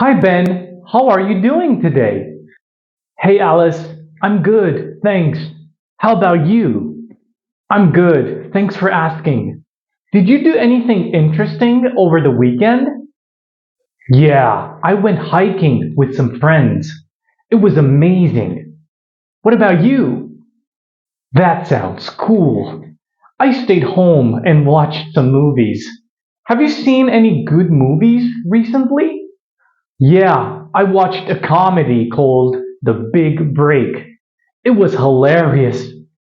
Hi Ben, how are you doing today? Hey Alice, I'm good, thanks. How about you? I'm good, thanks for asking. Did you do anything interesting over the weekend? Yeah, I went hiking with some friends. It was amazing. What about you? That sounds cool. I stayed home and watched some movies. Have you seen any good movies recently? Yeah, I watched a comedy called The Big Break. It was hilarious.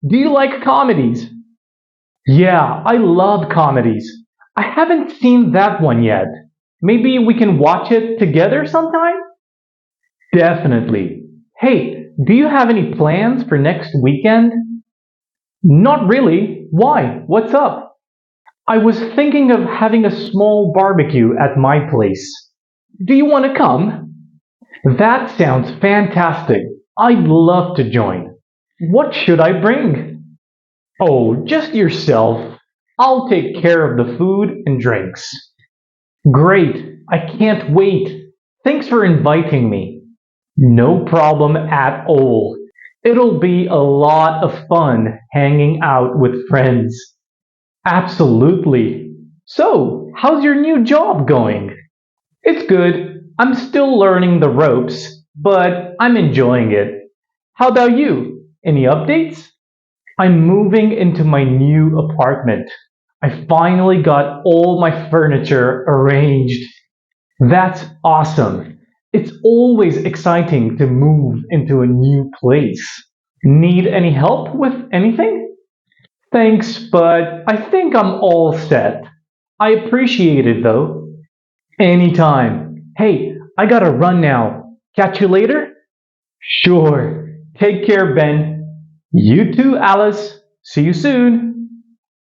Do you like comedies? Yeah, I love comedies. I haven't seen that one yet. Maybe we can watch it together sometime? Definitely. Hey, do you have any plans for next weekend? Not really. Why? What's up? I was thinking of having a small barbecue at my place. Do you want to come? That sounds fantastic. I'd love to join. What should I bring? Oh, just yourself. I'll take care of the food and drinks. Great. I can't wait. Thanks for inviting me. No problem at all. It'll be a lot of fun hanging out with friends. Absolutely. So, how's your new job going? It's good. I'm still learning the ropes, but I'm enjoying it. How about you? Any updates? I'm moving into my new apartment. I finally got all my furniture arranged. That's awesome. It's always exciting to move into a new place. Need any help with anything? Thanks, but I think I'm all set. I appreciate it though. Anytime. Hey, I gotta run now. Catch you later? Sure. Take care, Ben. You too, Alice. See you soon.